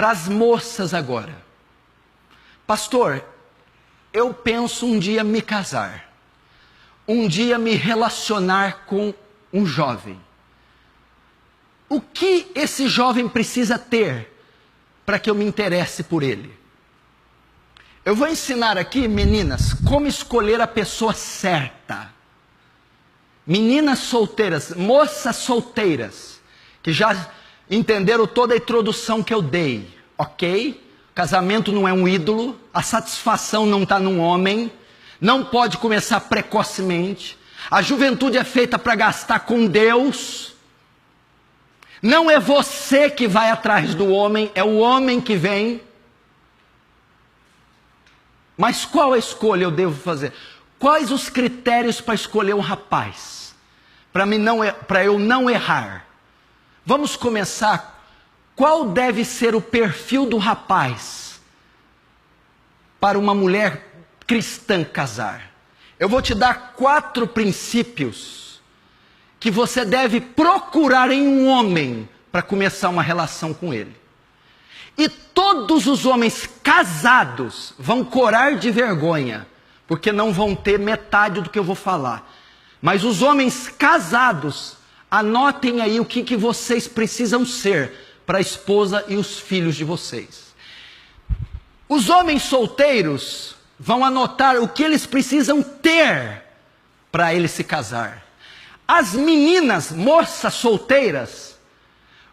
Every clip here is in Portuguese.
para as moças agora. Pastor, eu penso um dia me casar, um dia me relacionar com um jovem. O que esse jovem precisa ter para que eu me interesse por ele? Eu vou ensinar aqui, meninas, como escolher a pessoa certa. Meninas solteiras, moças solteiras, que já entenderam toda a introdução que eu dei, ok? Casamento não é um ídolo, a satisfação não está num homem, não pode começar precocemente, a juventude é feita para gastar com Deus. Não é você que vai atrás do homem, é o homem que vem. Mas qual a escolha eu devo fazer? Quais os critérios para escolher um rapaz? Para eu não errar. Vamos começar. Qual deve ser o perfil do rapaz para uma mulher cristã casar? Eu vou te dar 4 princípios que você deve procurar em um homem para começar uma relação com ele. E todos os homens casados vão corar de vergonha, porque não vão ter metade do que eu vou falar. Mas os homens casados, anotem aí o que vocês precisam ser para a esposa e os filhos de vocês. Os homens solteiros vão anotar o que eles precisam ter para eles se casar. As meninas, moças solteiras,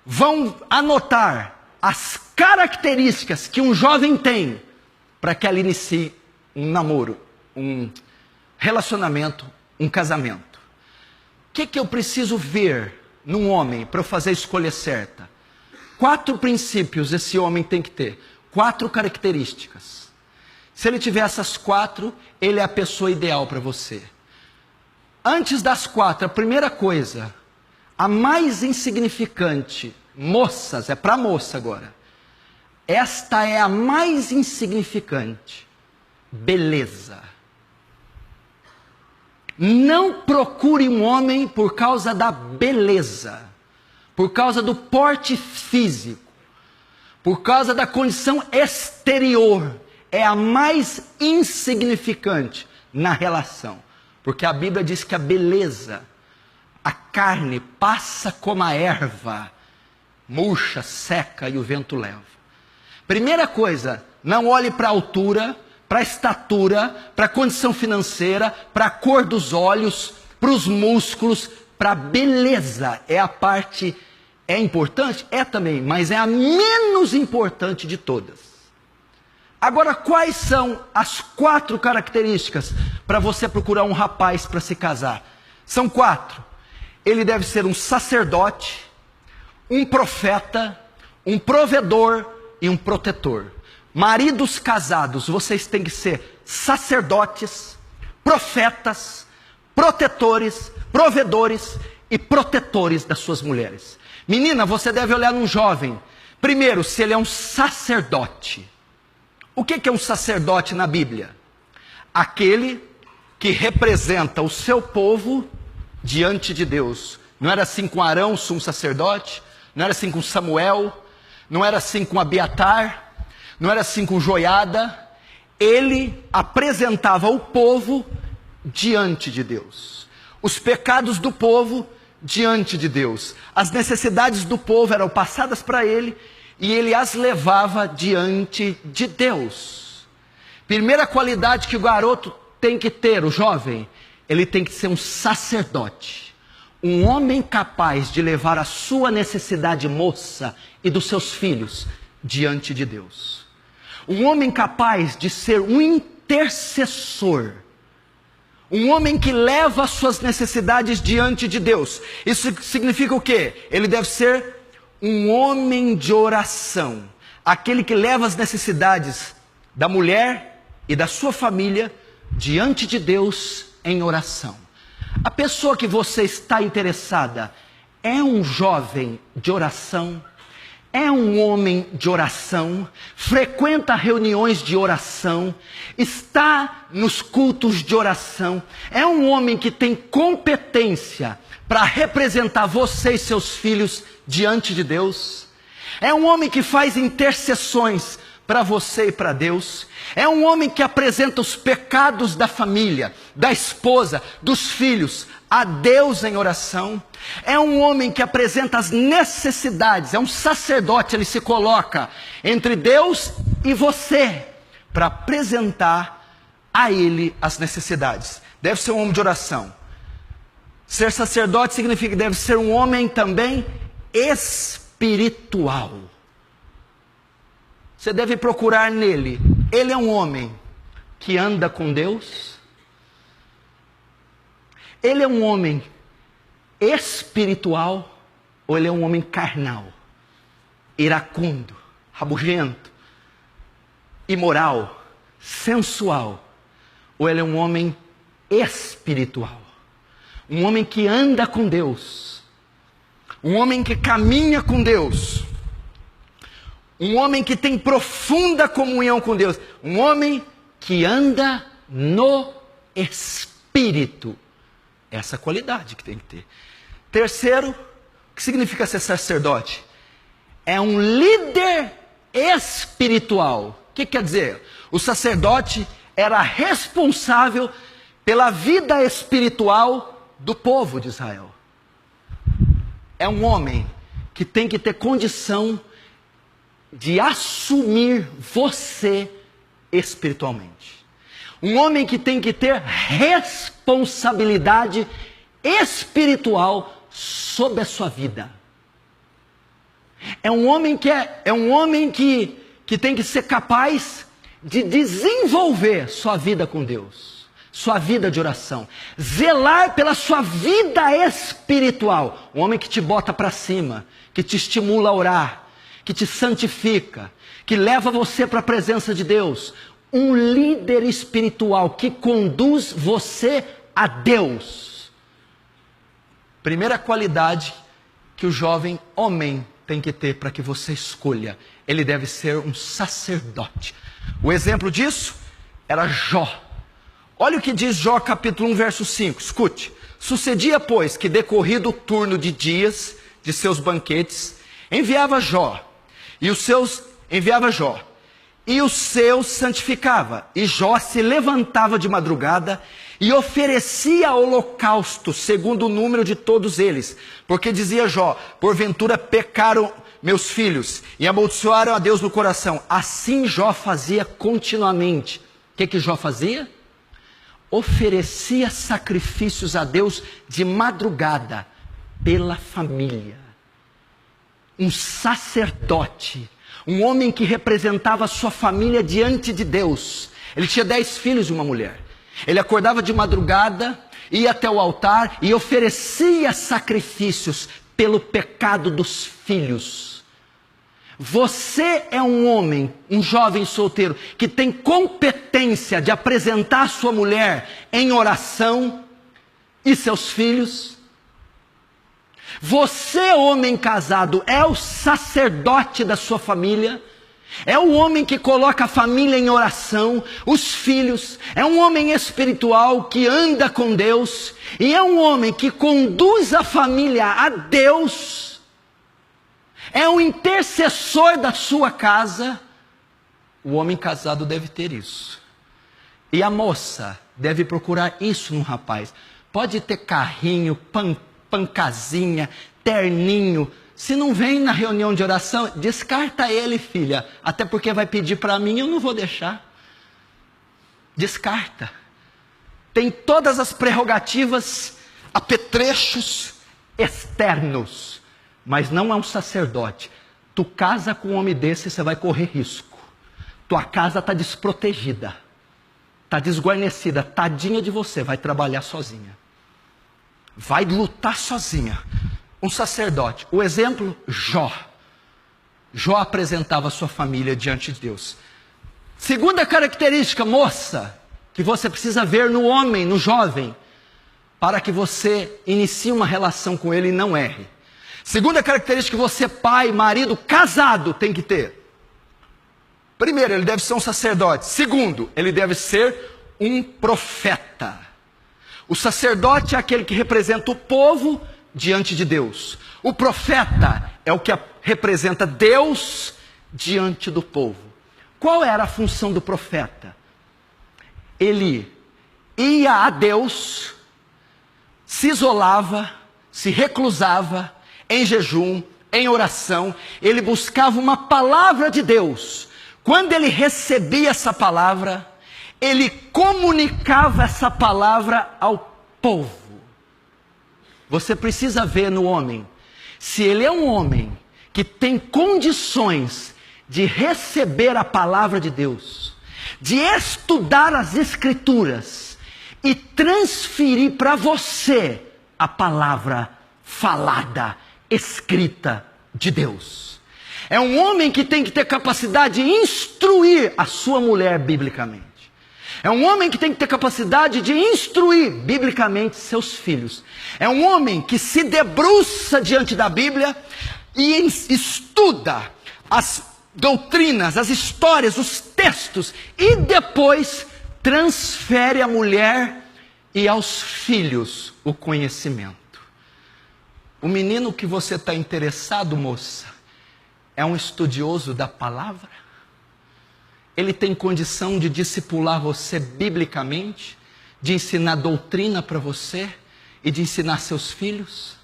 vão anotar as características que um jovem tem para que ela inicie um namoro, um relacionamento, um casamento. O que eu preciso ver num homem para eu fazer a escolha certa? 4 princípios esse homem tem que ter, 4 características. Se ele tiver essas 4, ele é a pessoa ideal para você. Antes das 4, a primeira coisa, a mais insignificante, moças, é para moça agora. Esta é a mais insignificante, beleza. Não procure um homem por causa da beleza, por causa do porte físico, por causa da condição exterior. É a mais insignificante na relação. Porque a Bíblia diz que a beleza, a carne passa como a erva, murcha, seca e o vento leva. Primeira coisa, não olhe para a altura, para a estatura, para a condição financeira, para a cor dos olhos, para os músculos, para a beleza. É a parte, é importante? É também, mas é a menos importante de todas. Agora, quais são as 4 características para você procurar um rapaz para se casar? São 4. Ele deve ser um sacerdote, um profeta, um provedor e um protetor. Maridos casados, vocês têm que ser sacerdotes, profetas, protetores, provedores e protetores das suas mulheres. Menina, você deve olhar num jovem. Primeiro, se ele é um sacerdote. O que é um sacerdote na Bíblia? Aquele que representa o seu povo diante de Deus. Não era assim com Arão, sumo sacerdote? Não era assim com Samuel? Não era assim com Abiatar? Não era assim com Joiada? Ele apresentava o povo diante de Deus. Os pecados do povo diante de Deus. As necessidades do povo eram passadas para ele e ele as levava diante de Deus. Primeira qualidade que o garoto tem que ter, o jovem, ele tem que ser um sacerdote. Um homem capaz de levar a sua necessidade moça e dos seus filhos diante de Deus. Um homem capaz de ser um intercessor. Um homem que leva as suas necessidades diante de Deus. Isso significa o quê? Ele deve ser um homem de oração. Aquele que leva as necessidades da mulher e da sua família diante de Deus em oração. A pessoa que você está interessada é um jovem de oração? É um homem de oração? Frequenta reuniões de oração? Está nos cultos de oração? É um homem que tem competência para representar você e seus filhos diante de Deus? É um homem que faz intercessões para você e para Deus. É um homem que apresenta os pecados da família, da esposa, dos filhos a Deus em oração. É um homem que apresenta as necessidades. É um sacerdote, ele se coloca entre Deus e você para apresentar a ele as necessidades. Deve ser um homem de oração. Ser sacerdote significa que deve ser um homem também espiritual. Você deve procurar nele. Ele é um homem que anda com Deus. Ele é um homem espiritual ou ele é um homem carnal, iracundo, rabugento, imoral, sensual, ou ele é um homem espiritual, um homem que anda com Deus, um homem que caminha com Deus, um homem que tem profunda comunhão com Deus, um homem que anda no Espírito. Essa qualidade que tem que ter. Terceiro, o que significa ser sacerdote? É um líder espiritual. O que quer dizer? O sacerdote era responsável pela vida espiritual do povo de Israel. É um homem que tem que ter condição de assumir você espiritualmente. Um homem que tem que ter responsabilidade espiritual sobre a sua vida. É um homem que tem que ser capaz de desenvolver sua vida com Deus, sua vida de oração, zelar pela sua vida espiritual. Um homem que te bota para cima, que te estimula a orar, que te santifica, que leva você para a presença de Deus. Um líder espiritual que conduz você a Deus. Primeira qualidade que o jovem homem tem que ter para que você escolha. Ele deve ser um sacerdote. O exemplo disso era Jó. Olha o que diz Jó capítulo 1, verso 5. Escute. Sucedia, pois, que decorrido o turno de dias de seus banquetes, enviava Jó, e os seus santificava, e Jó se levantava de madrugada e oferecia holocausto segundo o número de todos eles, porque dizia Jó: porventura pecaram meus filhos e amaldiçoaram a Deus no coração. Assim Jó fazia continuamente. O que Jó fazia? Oferecia sacrifícios a Deus de madrugada pela família. Um sacerdote, um homem que representava a sua família diante de Deus. Ele tinha 10 filhos e uma mulher. Ele acordava de madrugada, ia até o altar e oferecia sacrifícios pelo pecado dos filhos. Você é um homem, um jovem solteiro, que tem competência de apresentar sua mulher em oração e seus filhos. Você, homem casado, é o sacerdote da sua família. É o homem que coloca a família em oração, os filhos. É um homem espiritual que anda com Deus. E é um homem que conduz a família a Deus. É um intercessor da sua casa. O homem casado deve ter isso. E a moça deve procurar isso no rapaz. Pode ter carrinho, pancazinha, terninho. Se não vem na reunião de oração, descarta ele, filha. Até porque vai pedir para mim, eu não vou deixar. Descarta. Tem todas as prerrogativas, apetrechos externos. Mas não é um sacerdote. Tu casa com um homem desse, você vai correr risco. Tua casa está desprotegida. Está desguarnecida. Tadinha de você, vai trabalhar sozinha. Vai lutar sozinha. Um sacerdote. O exemplo, Jó. Jó apresentava sua família diante de Deus. Segunda característica, moça, que você precisa ver no homem, no jovem, para que você inicie uma relação com ele e não erre. Segunda característica que você, pai, marido, casado, tem que ter. Primeiro, ele deve ser um sacerdote. Segundo, ele deve ser um profeta. O sacerdote é aquele que representa o povo diante de Deus. O profeta é o que representa Deus diante do povo. Qual era a função do profeta? Ele ia a Deus, se isolava, se reclusava em jejum, em oração, ele buscava uma palavra de Deus. Quando ele recebia essa palavra, ele comunicava essa palavra ao povo. Você precisa ver no homem, se ele é um homem que tem condições de receber a palavra de Deus, de estudar as Escrituras e transferir para você a palavra falada, escrita de Deus. É um homem que tem que ter capacidade de instruir a sua mulher biblicamente. É um homem que tem que ter capacidade de instruir biblicamente seus filhos. É um homem que se debruça diante da Bíblia e estuda as doutrinas, as histórias, os textos, e depois transfere à mulher e aos filhos o conhecimento. O menino que você está interessado, moça, é um estudioso da palavra? Ele tem condição de discipular você biblicamente, de ensinar doutrina para você e de ensinar seus filhos?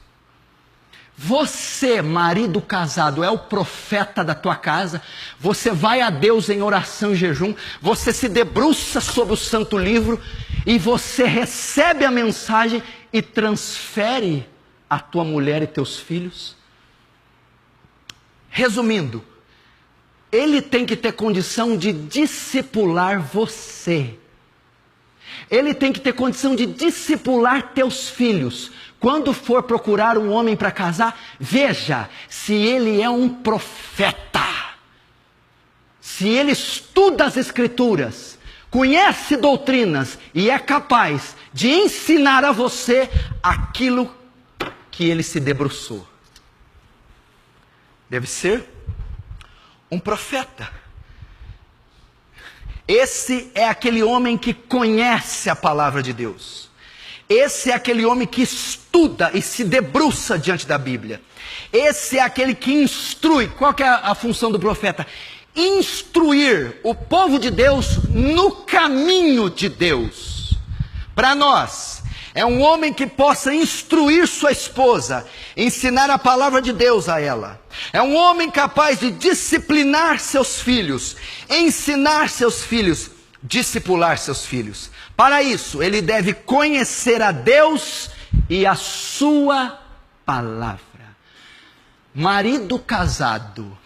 Você, marido casado, é o profeta da tua casa. Você vai a Deus em oração e jejum, você se debruça sobre o santo livro e você recebe a mensagem e transfere a tua mulher e teus filhos? Resumindo, ele tem que ter condição de discipular você. Ele tem que ter condição de discipular teus filhos. Quando for procurar um homem para casar, veja se ele é um profeta. Se ele estuda as Escrituras, conhece doutrinas e é capaz de ensinar a você aquilo que ele se debruçou. Deve ser um profeta. Esse é aquele homem que conhece a palavra de Deus. Esse é aquele homem que estuda e se debruça diante da Bíblia. Esse é aquele que instrui. Qual que é a função do profeta? Instruir o povo de Deus no caminho de Deus. Para nós, é um homem que possa instruir sua esposa, ensinar a palavra de Deus a ela. É um homem capaz de disciplinar seus filhos, ensinar seus filhos, discipular seus filhos. Para isso, ele deve conhecer a Deus e a sua palavra. Marido casado,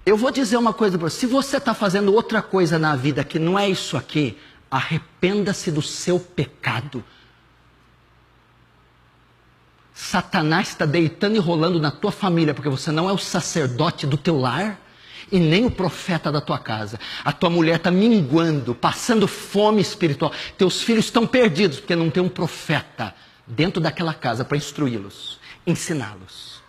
eu vou dizer uma coisa para você: se você está fazendo outra coisa na vida que não é isso aqui, arrependa-se do seu pecado. Satanás está deitando e rolando na tua família, porque você não é o sacerdote do teu lar e nem o profeta da tua casa. A tua mulher está minguando, passando fome espiritual. Teus filhos estão perdidos, porque não tem um profeta dentro daquela casa para instruí-los, ensiná-los,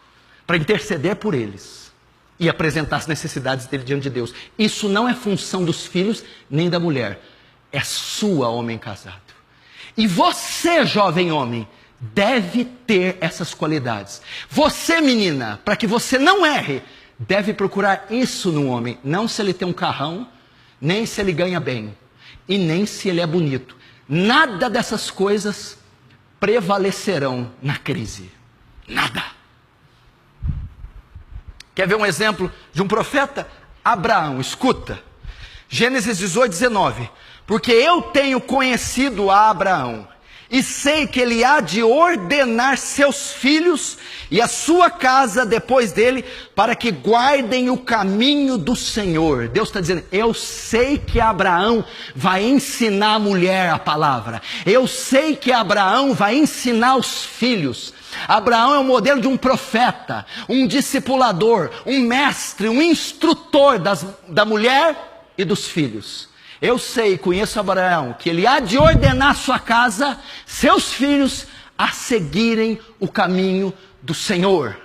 para interceder por eles e apresentar as necessidades dele diante de Deus. Isso não é função dos filhos nem da mulher, é sua, homem casado. E você, jovem homem, deve ter essas qualidades. Você, menina, para que você não erre, deve procurar isso no homem. Não se ele tem um carrão, nem se ele ganha bem, e nem se ele é bonito. Nada dessas coisas prevalecerão na crise. Nada. Quer ver um exemplo de um profeta? Abraão, escuta. Gênesis 18, 19. Porque eu tenho conhecido a Abraão, e sei que ele há de ordenar seus filhos e a sua casa depois dele, para que guardem o caminho do Senhor. Deus está dizendo: eu sei que Abraão vai ensinar a mulher a palavra. Eu sei que Abraão vai ensinar os filhos. Abraão é o modelo de um profeta, um discipulador, um mestre, um instrutor da mulher e dos filhos. Eu sei, conheço Abraão, que ele há de ordenar sua casa, seus filhos, a seguirem o caminho do Senhor.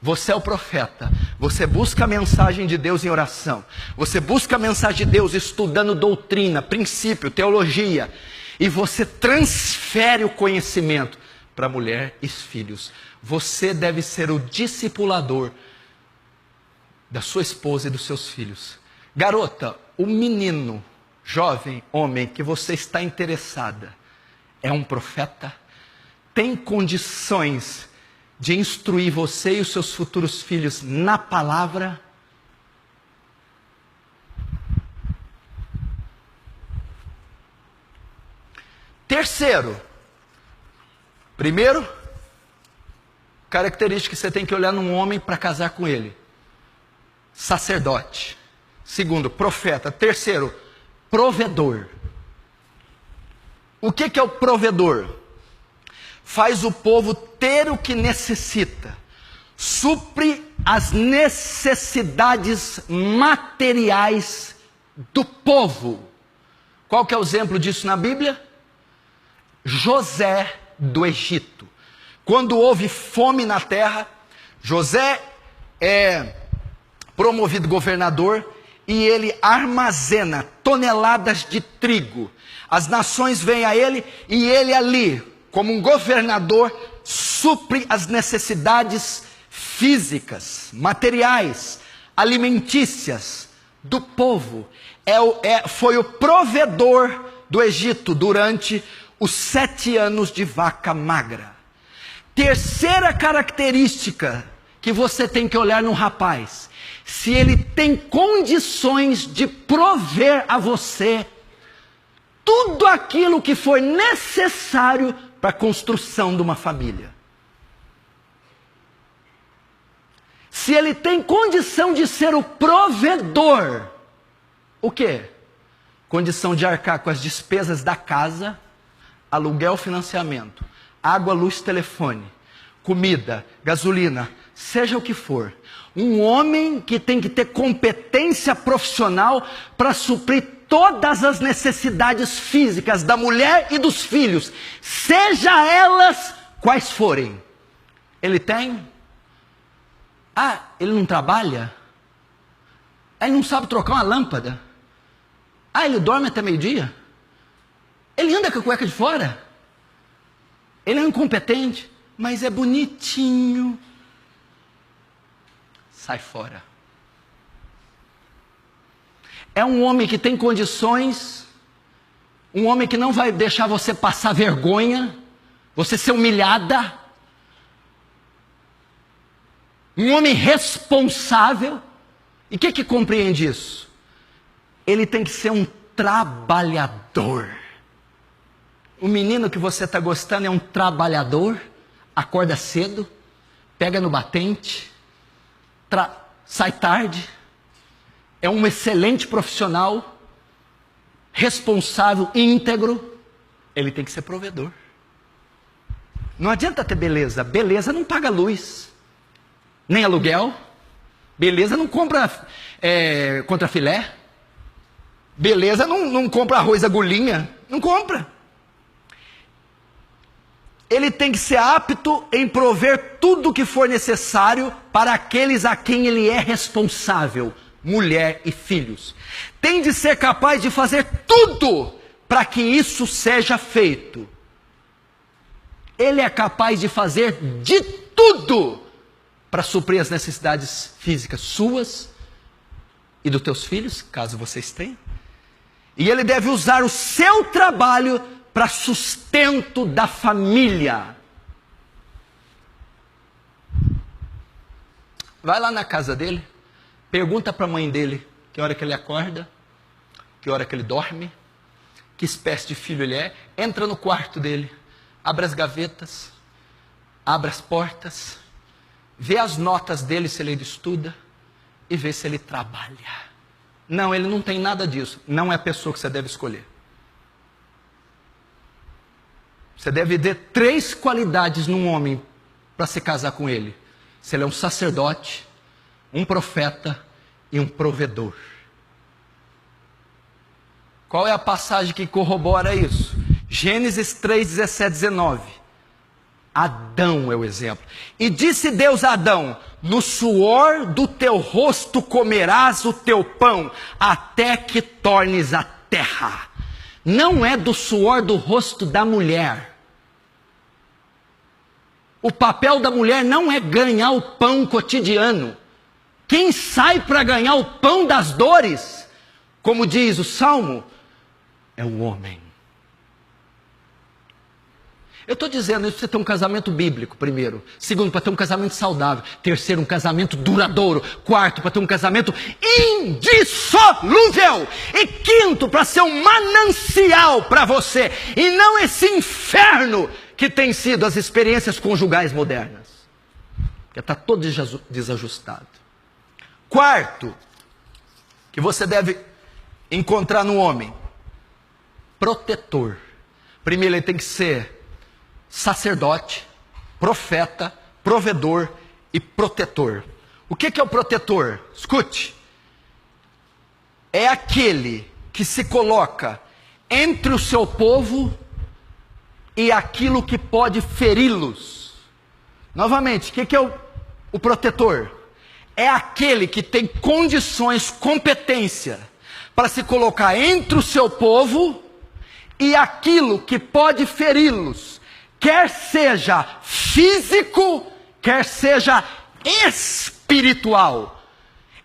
Você é o profeta, você busca a mensagem de Deus em oração, você busca a mensagem de Deus estudando doutrina, princípio, teologia, e você transfere o conhecimento para mulher e filhos. Você deve ser o discipulador da sua esposa e dos seus filhos. Garota, o menino, jovem, homem, que você está interessada, é um profeta? Tem condições de instruir você e os seus futuros filhos na palavra? Terceiro, primeiro, característica que você tem que olhar num homem para casar com ele: sacerdote. Segundo, profeta. Terceiro, provedor. O que é o provedor? Faz o povo ter o que necessita, supre as necessidades materiais do povo. Qual que é o exemplo disso na Bíblia? José do Egito. Quando houve fome na terra, José é promovido governador e ele armazena toneladas de trigo. As nações vêm a ele e ele ali, como um governador, supre as necessidades físicas, materiais, alimentícias do povo. Foi o provedor do Egito durante os 7 anos de vaca magra. Terceira característica que você tem que olhar no rapaz: se ele tem condições de prover a você tudo aquilo que for necessário para a construção de uma família. Se ele tem condição de ser o provedor, o quê? Condição de arcar com as despesas da casa, aluguel, financiamento, água, luz, telefone, comida, gasolina, seja o que for. Um homem que tem que ter competência profissional para suprir todas as necessidades físicas da mulher e dos filhos, seja elas quais forem. Ele tem? Ah, ele não trabalha? Ah, ele não sabe trocar uma lâmpada? Ah, ele dorme até meio-dia? Ele anda com a cueca de fora? Ele é incompetente, mas é bonitinho. Sai fora. É um homem que tem condições, um homem que não vai deixar você passar vergonha, você ser humilhada. Um homem responsável. E o que compreende isso? Ele tem que ser um trabalhador. O menino que você está gostando é um trabalhador, acorda cedo, pega no batente, sai tarde, é um excelente profissional, responsável, íntegro. Ele tem que ser provedor. Não adianta ter beleza. Beleza não paga luz, nem aluguel. Beleza não compra contrafilé. Beleza não compra arroz agulhinha. Não compra. Ele tem que ser apto em prover tudo o que for necessário para aqueles a quem ele é responsável, mulher e filhos. Tem de ser capaz de fazer tudo para que isso seja feito. Ele é capaz de fazer de tudo para suprir as necessidades físicas suas e dos teus filhos, caso vocês tenham. E ele deve usar o seu trabalho para sustento da família. Vai lá na casa dele, pergunta para a mãe dele que hora que ele acorda, que hora que ele dorme, que espécie de filho ele é. Entra no quarto dele, abre as gavetas, abre as portas, vê as notas dele se ele estuda e vê se ele trabalha. Não, ele não tem nada disso. Não é a pessoa que você deve escolher. Você deve ter 3 qualidades num homem para se casar com ele: se ele é um sacerdote, um profeta e um provedor. Qual é a passagem que corrobora isso? Gênesis 3, 17, 19. Adão é o exemplo. E disse Deus a Adão: no suor do teu rosto comerás o teu pão, até que tornes a terra. Não é do suor do rosto da mulher. O papel da mulher não é ganhar o pão cotidiano. Quem sai para ganhar o pão das dores, como diz o Salmo, é o homem. Eu estou dizendo isso para você ter um casamento bíblico, primeiro. Segundo, para ter um casamento saudável. Terceiro, um casamento duradouro. Quarto, para ter um casamento indissolúvel. E quinto, para ser um manancial para você. E não esse inferno que tem sido as experiências conjugais modernas. Porque está todo desajustado. Quarto, que você deve encontrar no homem. Protetor. Primeiro, ele tem que ser sacerdote, profeta, provedor e protetor. O que é o protetor? Escute. É aquele que se coloca entre o seu povo e aquilo que pode feri-los. Novamente, o que é o protetor? É aquele que tem condições, competência para se colocar entre o seu povo e aquilo que pode feri-los. Quer seja físico, quer seja espiritual.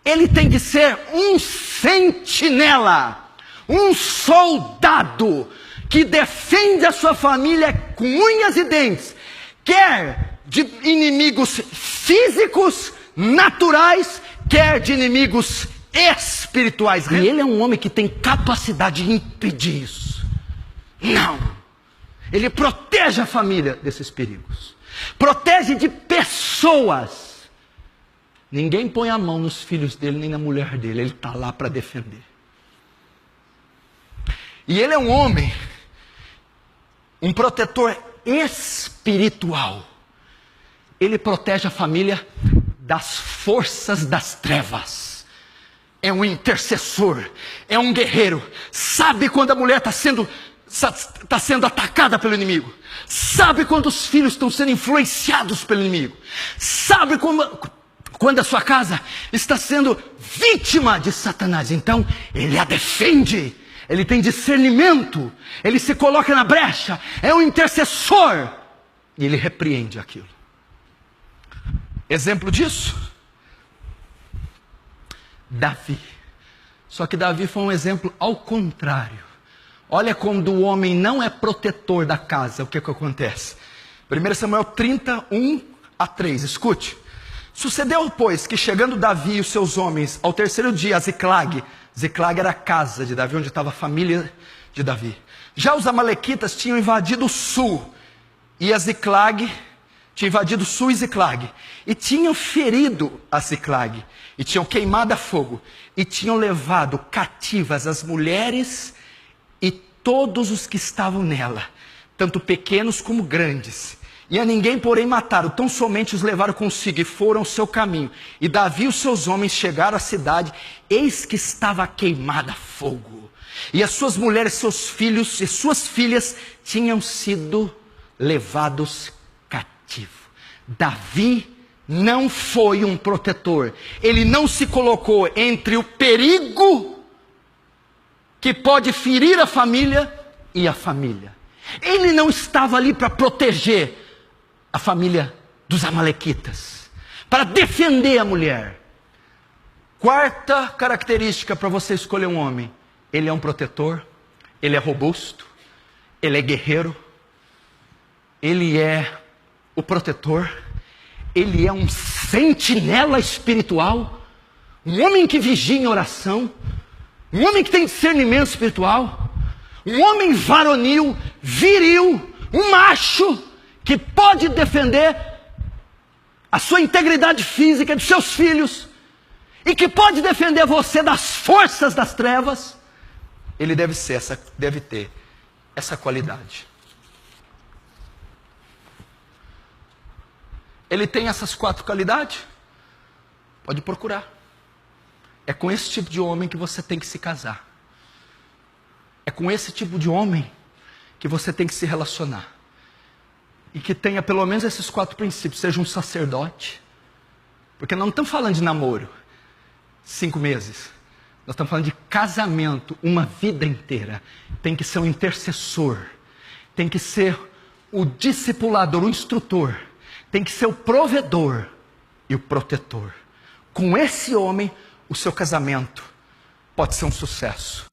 Ele tem que ser um sentinela, um soldado que defende a sua família com unhas e dentes, quer de inimigos físicos, naturais, quer de inimigos espirituais. E ele é um homem que tem capacidade de impedir isso. Não. Ele protege a família desses perigos. Protege de pessoas. Ninguém põe a mão nos filhos dele, nem na mulher dele. Ele está lá para defender. E ele é um homem, um protetor espiritual. Ele protege a família das forças das trevas. É um intercessor. É um guerreiro. Sabe quando a mulher está sendo atacada pelo inimigo. Sabe quando os filhos estão sendo influenciados pelo inimigo. Sabe quando a sua casa está sendo vítima de Satanás. Então, ele a defende. Ele tem discernimento. Ele se coloca na brecha. É um intercessor. E ele repreende aquilo. Exemplo disso? Davi. Só que Davi foi um exemplo ao contrário. Olha como o homem não é protetor da casa, o que acontece? 1 Samuel 31:3, escute. Sucedeu, pois, que chegando Davi e os seus homens ao terceiro dia a Ziclag era a casa de Davi, onde estava a família de Davi. Já os amalequitas tinham invadido o sul, e a Ziclag tinha invadido o sul e Ziclag, e tinham ferido a Ziclag, e tinham queimado a fogo, e tinham levado cativas as mulheres e todos os que estavam nela, tanto pequenos como grandes. E a ninguém, porém, mataram, tão somente os levaram consigo e foram ao seu caminho. E Davi e os seus homens chegaram à cidade, eis que estava queimada a fogo. E as suas mulheres, seus filhos e suas filhas tinham sido levados cativos. Davi não foi um protetor. Ele não se colocou entre o perigo que pode ferir a família e a família. Ele não estava ali para proteger a família dos amalequitas, para defender a mulher. Quarta característica para você escolher um homem: ele é um protetor, ele é robusto, ele é guerreiro, ele é o protetor, ele é um sentinela espiritual, um homem que vigia em oração, um homem que tem discernimento espiritual, um homem varonil, viril, um macho que pode defender a sua integridade física dos seus filhos e que pode defender você das forças das trevas. Ele deve ter essa qualidade. Ele tem essas 4 qualidades? Pode procurar. É com esse tipo de homem que você tem que se casar. É com esse tipo de homem que você tem que se relacionar. E que tenha pelo menos esses 4 princípios. Seja um sacerdote. Porque nós não estamos falando de namoro, 5 meses. Nós estamos falando de casamento, uma vida inteira. Tem que ser um intercessor. Tem que ser o discipulador, o instrutor. tem que ser o provedor e o protetor. Com esse homem, o seu casamento pode ser um sucesso.